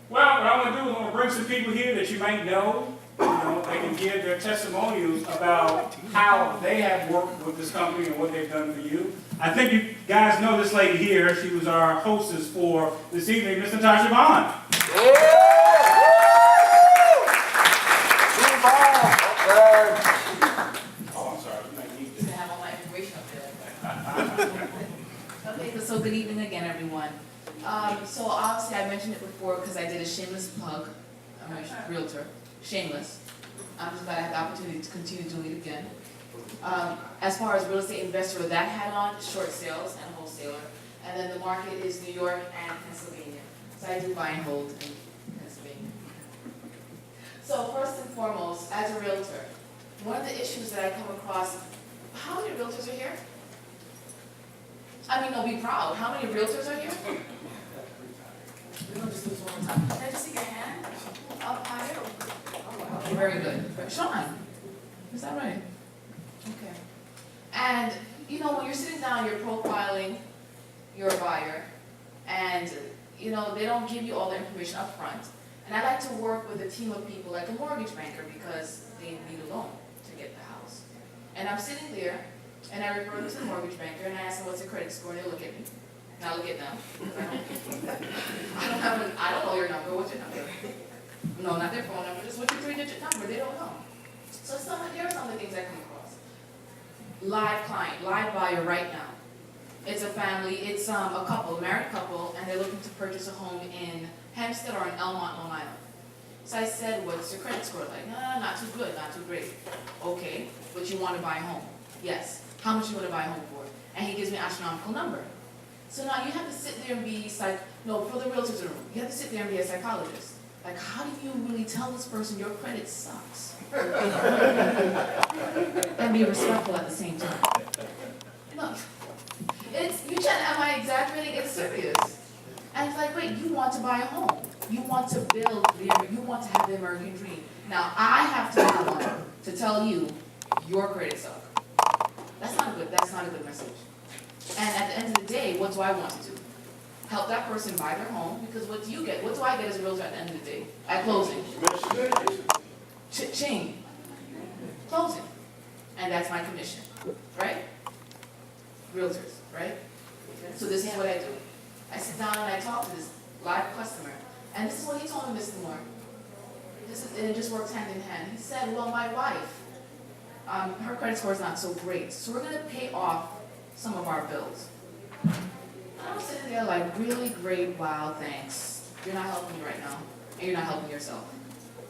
Well, what I'm going to do is I'm going to bring some people here that you might know. You know, they can give their testimonials about how they have worked with this company and what they've done for you. I think you guys know this lady here. She was our hostess for this evening, Miss Natasha Bond. Oh, I'm sorry. You might need this. To have all my information up there. Okay, so good evening again, everyone. So obviously I mentioned it before because I did a shameless plug. I'm a realtor, shameless. I'm just glad I had the opportunity to continue doing it again. As far as real estate investor, with that hat on, short sales and wholesaler. And then the market is New York and Pennsylvania. So I do buy and hold in Pennsylvania. So first and foremost, as a realtor, one of the issues that I come across, how many realtors are here? I mean, no, be proud. How many realtors are here? We're going to just do this one more time. Can I just see your hand? Up higher? Okay, very good. Sean, is that right? Okay. And, you know, when you're sitting down, you're profiling your buyer, and, you know, they don't give you all the information up front. And I like to work with a team of people, like a mortgage banker, because they need a loan to get the house. And I'm sitting there, and I refer them to the mortgage banker, and I ask them what's their credit score, and they look at me. And I look at them. I don't know your number. What's your number? No, not their phone number. Just what's your 3-digit number? They don't know. So here are some of the things I come across. Live client, live buyer right now. It's a family. It's a couple, married couple, and they're looking to purchase a home in Hempstead or in Elmont, Long Island. So I said, what's your credit score like? Nah, not too good, not too great. Okay, but you want to buy a home? Yes. How much you want to buy a home for? And he gives me an astronomical number. So now you have to sit there and be for the realtors in the room, you have to sit there and be a psychologist. Like, how do you really tell this person your credit sucks? And be respectful at the same time. No, am I exaggerating? It's serious. And it's like, wait, you want to buy a home. You want to you want to have the American dream. Now, I have to be the one to tell you your credit sucks. That's not a good message. And at the end of the day, what do I want to do? Help that person buy their home, because what do you get? What do I get as a realtor at the end of the day? At closing. Ching. Closing. And that's my commission. Right? Realtors, right? So this is what I do. I sit down and I talk to this live customer. And this is what he told me, Mr. Moore. And it just works hand in hand. He said, well, my wife, her credit score is not so great, so we're going to pay off some of our bills. And I'm sitting there like, really great, wow, thanks. You're not helping me right now, and you're not helping yourself.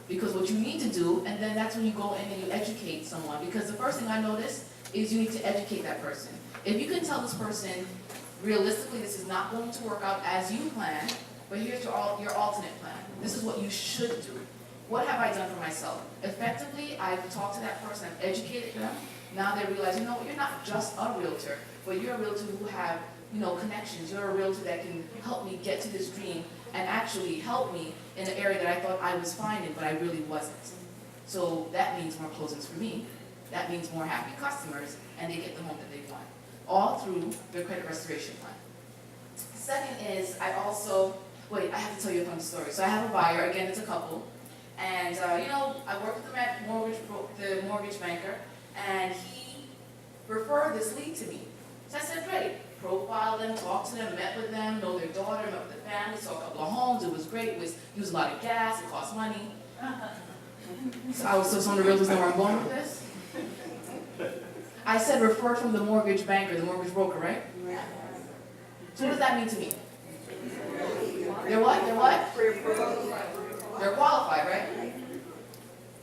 Because what you need to do, and then that's when you go in and you educate someone, because the first thing I noticed is you need to educate that person. If you can tell this person, realistically, this is not going to work out as you planned, but here's your alternate plan. This is what you should do. What have I done for myself? Effectively, I've talked to that person, I've educated them. Now they realize, you know, you're not just a realtor, but you're a realtor who have, you know, connections. You're a realtor that can help me get to this dream and actually help me in an area that I thought I was fine in, but I really wasn't. So that means more closings for me. That means more happy customers, and they get the home that they want. All through the credit restoration plan. Second is, I have to tell you a funny story. So I have a buyer, again, it's a couple. And, you know, I work with the mortgage banker, and he referred this lead to me. So I said, great. Profile them, talk to them, met with them, know their daughter, met with the family, saw a couple of homes. It was great. It used a lot of gas. It cost money. So some of the realtors know where I'm going with this. I said referred from the mortgage banker, the mortgage broker, right? So what does that mean to me? They're what? They're what? They're qualified, right?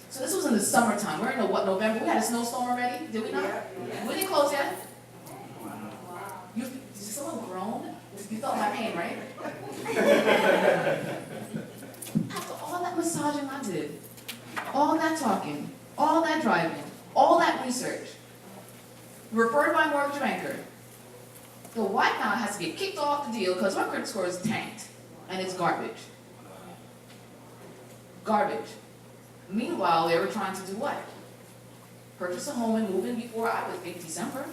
So this was in the summertime. We're in November. We had a snowstorm already. Did we not? Yeah. We didn't close yet. Did someone groan? You felt my pain, right? After all that massaging I did, all that talking, all that driving, all that research, referred by mortgage banker, the wife now has to get kicked off the deal because her credit score is tanked, and it's garbage. Garbage. Meanwhile, they were trying to do what? Purchase a home and move in before, I would think, December.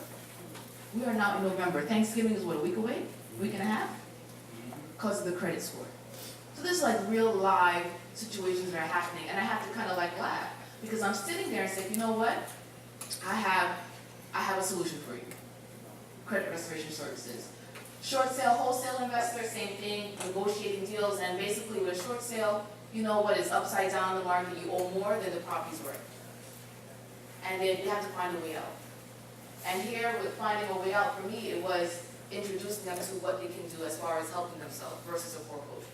We are now in November. Thanksgiving is what, a week away? A week and a half? Because of the credit score. So there's like real live situations that are happening, and I have to kind of like laugh, because I'm sitting there and say, you know what? I have a solution for you. Credit restoration services. Short sale, wholesale investor, same thing, negotiating deals, and basically with a short sale, you know what, it's upside down the market, you owe more than the property's worth. And then you have to find a way out. And here, with finding a way out, for me, it was introducing them to what they can do as far as helping themselves versus a foreclosure.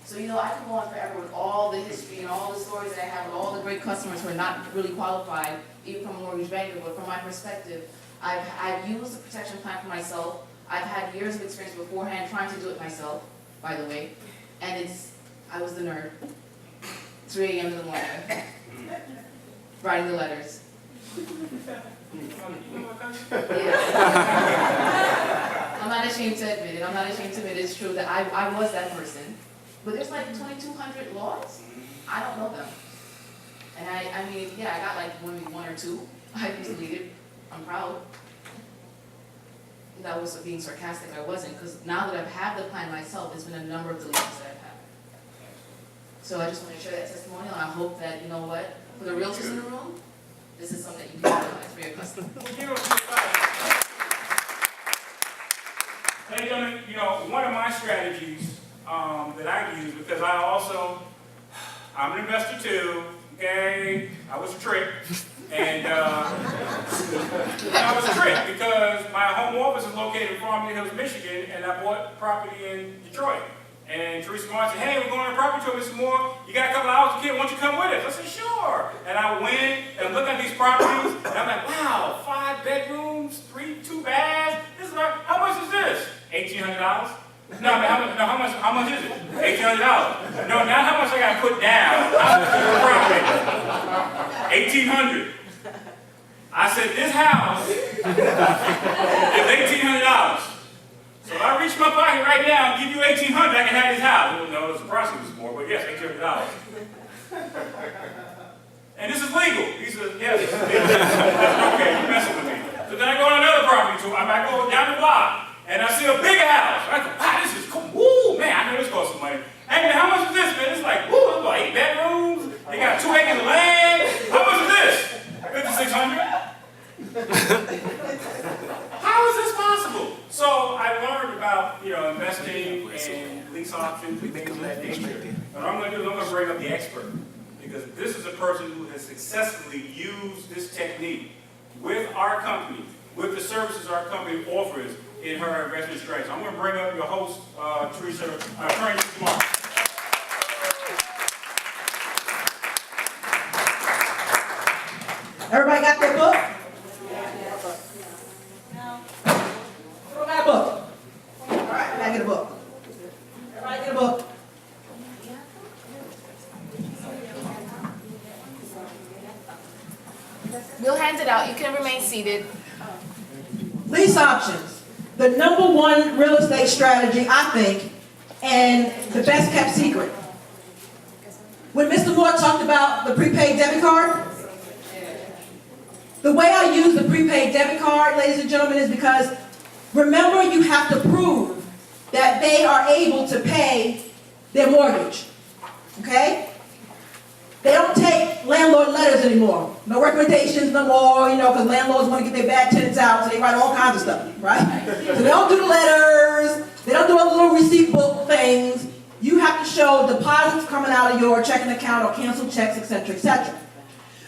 So, you know, I can go on forever with all the history and all the stories that I have with all the great customers who are not really qualified, even from a mortgage banker, but from my perspective, I've used the protection plan for myself. I've had years of experience beforehand trying to do it myself, by the way, and I was the nerd. 3 a.m. in the morning, writing the letters. Yeah. I'm not ashamed to admit it. I'm not ashamed to admit it's true that I was that person. But there's like 2,200 laws. I don't know them. And I mean, yeah, I got like maybe 1 or 2. I deleted. I'm proud. That was being sarcastic. I wasn't, because now that I've had the plan myself, there's been a number of deletions that I've had. So I just want to share that testimonial, and I hope that, you know what, for the realtors in the room, this is something that you can utilize for your customers. Ladies and gentlemen, you know, one of my strategies that I use, because I'm an investor too, okay? I was tricked, and I was tricked because my home office is located in Farmington Hills, Michigan, and I bought property in Detroit. And Teresa said, hey, we're going on a property tour, Mr. Moore. You got a couple hours to kid, why don't you come with us? I said, sure. And I went and looked at these properties, and I'm like, wow, 5 bedrooms, 2 baths. This is like, how much is this? $1,800. No, I mean, how much is it? $1,800. No, not how much I got to put down. How much is the property? $1,800. I said, this house is $1,800. So if I reach my pocket right now and give you $1,800, I can have this house. Well, no, it's a price was more, but yes, $1,800. And this is legal. He says, yes, this is legal. Okay, you're messing with me. So then I go on another property tour. I might go down the block, and I see a bigger house. I go, wow, this is cool. Woo, man, I know this costs some money. Hey, man, how much is this, man? It's like, woo, it's like 8 bedrooms. They got 2 acres of land. How much is this? $5,600. How is this possible? So I learned about, you know, investing and lease options and things of that nature. What I'm going to do is I'm going to bring up the expert, because this is a person who has successfully used this technique with our company, with the services our company offers in her investment strategy. So I'm going to bring up your host, Teresa, attorney tomorrow. Everybody got their book? Who got a book? All right, I get a book. Everybody get a book. We'll hand it out. You can remain seated. Lease options, the #1 real estate strategy, I think, and the best kept secret. When Mr. Moore talked about the prepaid debit card, the way I use the prepaid debit card, ladies and gentlemen, is because remember, you have to prove that they are able to pay their mortgage, okay? They don't take landlord letters anymore. No recommendations no more, you know, because landlords want to get their bad tenants out, so they write all kinds of stuff, right? So they don't do the letters, they don't do all the little receipt book things. You have to show deposits coming out of your checking account or canceled checks, etc., etc.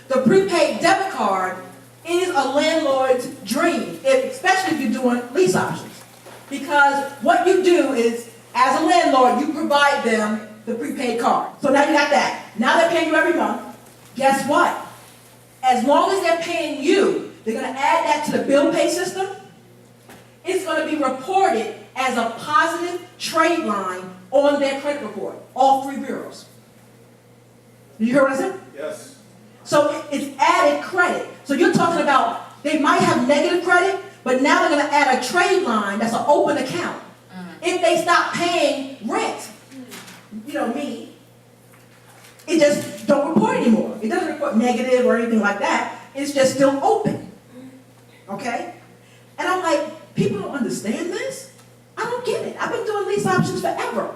The prepaid debit card is a landlord's dream, especially if you're doing lease options. Because what you do is, as a landlord, you provide them the prepaid card. So now you got that. Now they're paying you every month. Guess what? As long as they're paying you, they're going to add that to the bill pay system. It's going to be reported as a positive trade line on their credit report, all 3 bureaus. Did you hear what I said? Yes. So it's added credit. So you're talking about they might have negative credit, but now they're going to add a trade line that's an open account. If they stop paying rent, you know me, it just don't report anymore. It doesn't report negative or anything like that. It's just still open. Okay? And I'm like, people don't understand this? I don't get it. I've been doing lease options forever.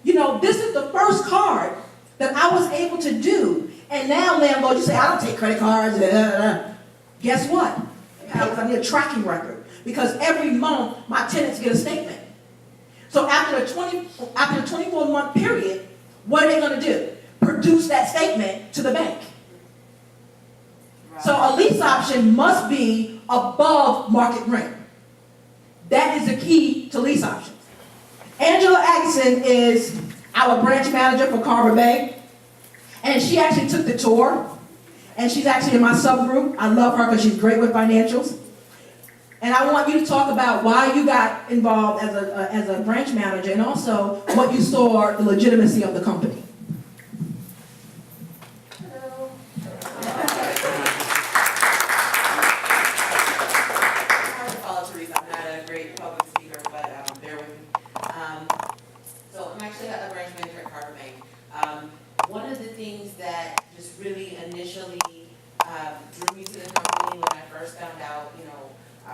You know, this is the first card that I was able to do. And now, landlord, you say, I don't take credit cards. Guess what? I need a tracking record. Because every month, my tenants get a statement. So after the 24-month period, what are they going to do? Produce that statement to the bank. So a lease option must be above market rent. That is the key to lease options. Angela Agason is our branch manager for Carver Bay. And she actually took the tour. And she's actually in my subgroup. I love her because she's great with financials. And I want you to talk about why you got involved as a branch manager and also what you saw the legitimacy of the company. Hello. Hard to follow Teresa. I'm not a great public speaker, but bear with me. So I'm actually a branch manager at Carver Bank. One of the things that just really initially drew me to the company when I first found out,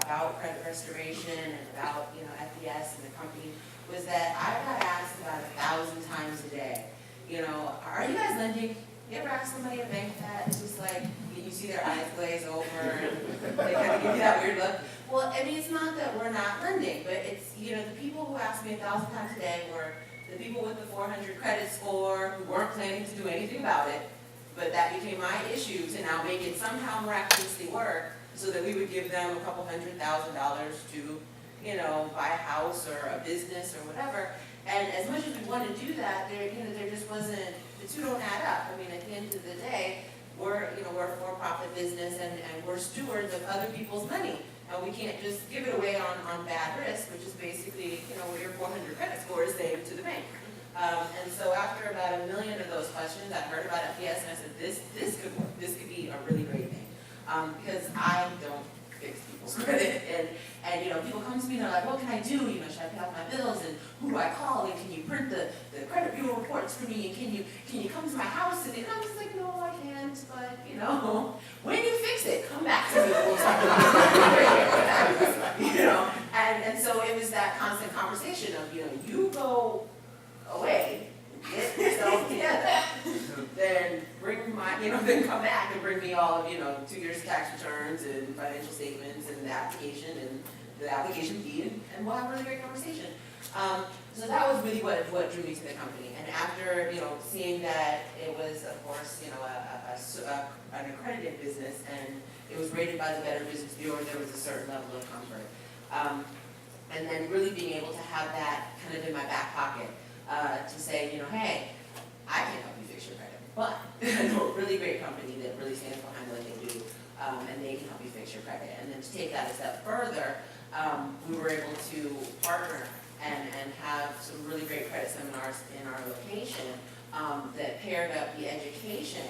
about credit restoration and about, FDS and the company was that I got asked about 1,000 times a day, are you guys lending? You ever ask somebody at a bank that? It's just like, you see their eyes glaze over and they kind of give you that weird look. Well, I mean, it's not that we're not lending, but it's, the people who ask me 1,000 times a day were the people with the 400 credit score who weren't planning to do anything about it, but that became my issue to now make it somehow miraculously work so that we would give them a couple $100,000 to, buy a house or a business or whatever. And as much as we want to do that, there just wasn't, the two don't add up. I mean, at the end of the day, we're a for-profit business and we're stewards of other people's money. And we can't just give it away on bad risk, which is basically, what your 400 credit score is saved to the bank. And so after about 1 million of those questions, I heard about FDS and I said, this could be a really great thing. Because I don't fix people's credit, and people come to me and they're like, what can I do? Should I pay off my bills, and who do I call, and can you print the credit bureau reports for me, and can you come to my house? And I'm just like, no, I can't, but when you fix it, come back to me, we'll talk about it. And so it was that constant conversation of, you go away, get yourself together, then then come back and bring me all of, 2 years of tax returns and financial statements and the application fee, and we'll have a really great conversation. So that was really what drew me to the company. And after, seeing that it was, of course, an accredited business and it was rated by the Better Business Bureau, there was a certain level of comfort. And then really being able to have that kind of in my back pocket to say, hey, I can help you fix your credit, but I know a really great company that really stands behind what they do, and they can help you fix your credit. And then to take that a step further, we were able to partner and have some really great credit seminars in our location that paired up the education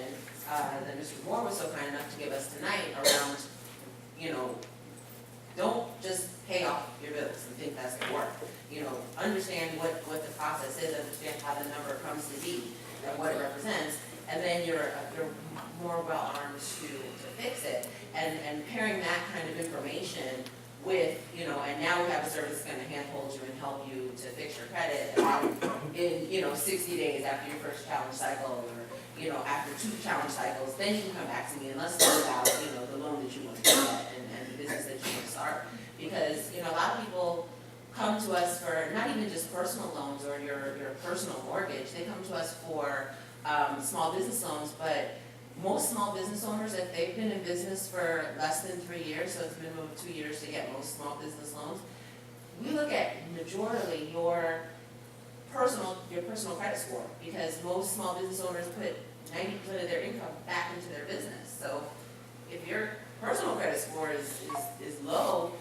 that Mr. Moore was so kind enough to give us tonight around, don't just pay off your bills and think that's going to work. Understand what the process is, understand how the number comes to be and what it represents, and then you're more well-armed to fix it. And pairing that kind of information with, and now we have a service that's going to handhold you and help you to fix your credit in 60 days after your first challenge cycle, or after 2 challenge cycles, then you can come back to me and let's talk about the loan that you want to get and the business that you want to start. Because a lot of people come to us for not even just personal loans or your personal mortgage. They come to us for small business loans, but most small business owners, if they've been in business for less than 3 years, so it's a minimum of 2 years to get most small business loans, we look at majorly your personal credit score, because most small business owners put 90% of their income back into their business. So if your personal credit score is low,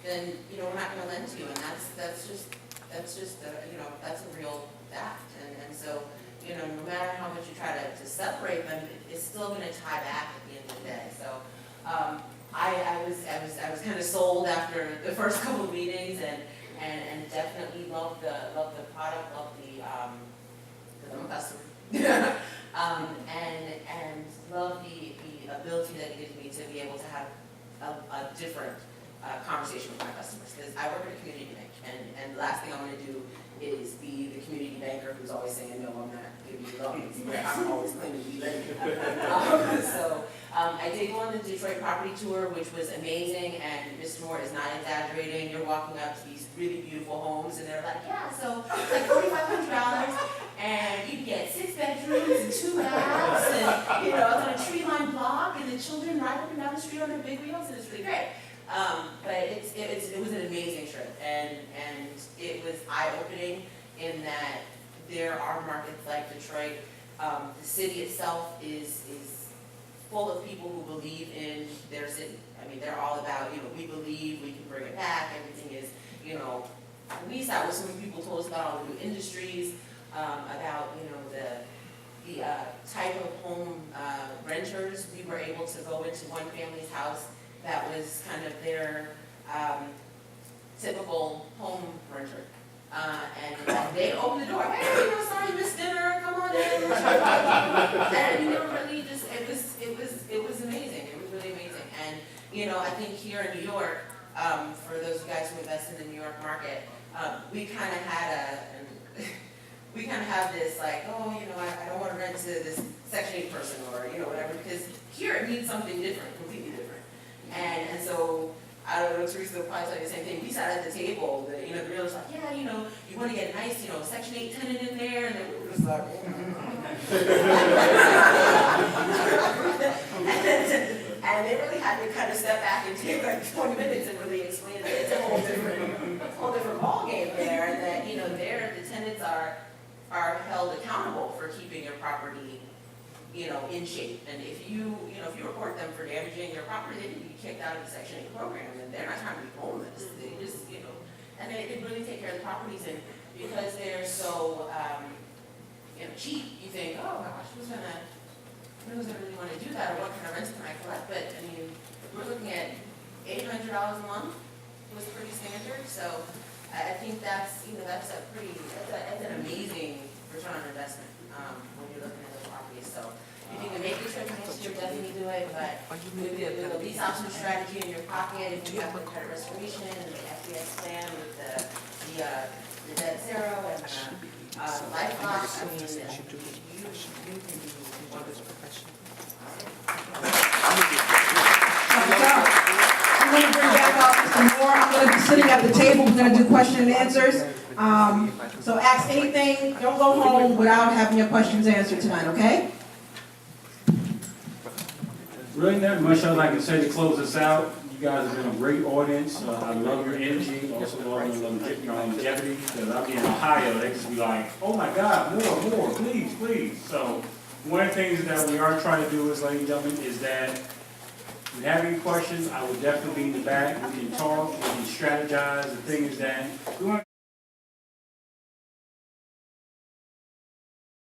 then we're not going to lend to you, and that's just that's a real fact. And so no matter how much you try to separate them, it's still going to tie back at the end of the day. So I was kind of sold after the first couple of meetings, and definitely loved the product, loved because I'm a customer, and love the ability that it gives me to be able to have a different conversation with my customers, because I work at a community bank, and the last thing I want to do is be the community banker who's always saying, no, I'm not giving you loans, but I'm always claiming to be lending. I did go on the Detroit property tour, which was amazing, and Mr. Moore is not exaggerating. You're walking up to these really beautiful homes, and they're like, yeah, so it's like $4,500, and you get 6 bedrooms and 2 baths, and it's on a tree-lined block, and the children ride up and down the street on their big wheels, and it's really great. But it was an amazing trip, and it was eye-opening in that there are markets like Detroit. The city itself is full of people who believe in their city. I mean, they're all about, we believe, we can bring it back, everything is, at least that was when people told us about all the new industries, about, the type of home renters. We were able to go into one family's house that was kind of their typical home renter. And they opened the door, hey, sorry you missed dinner, come on in. And they were really just, it was amazing, it was really amazing. And, I think here in New York, for those of you guys who invest in the New York market, we kind of have this like, oh, I don't want to rent to this Section 8 person or, whatever, because here it means something different, completely different. And so, I don't know, Teresa will probably tell you the same thing. We sat at the table, the realtor's like, yeah, you want to get a nice, Section 8 tenant in there, and then we were just like, and they really had to kind of step back and take like 20 minutes and really explain that it's a whole different ballgame there, and that, the tenants are held accountable for keeping your property in shape. And if you report them for damaging your property, they can be kicked out of the Section 8 program, and they're not trying to be homeless. They just, and they really take care of the properties. And because they're so, cheap, you think, oh gosh, who's gonna really want to do that, or what kind of rents can I collect? But I mean, we're looking at $800 a month was pretty standard. So I think that's an amazing return on investment when you're looking at those properties. So if you can make the trip next year, definitely do it. But with the lease option strategy in your pocket, if you have the credit restoration and the FBS plan with the debt zero and life lock, I mean, you can do wonderful. I'm going to bring back up Mr. Moore. I'm going to be sitting at the table. We're going to do question and answers. So ask anything. Don't go home without having your questions answered tonight, okay? Really not much else I can say to close this out. You guys have been a great audience. I love your energy. Also love your longevity. Because I'll be in Ohio, they just be like, oh my God, more, please, please. So one of the things that we are trying to do, ladies and gentlemen, is that if you have any questions, I will definitely be in the back. We can talk, we can strategize. The thing is that we want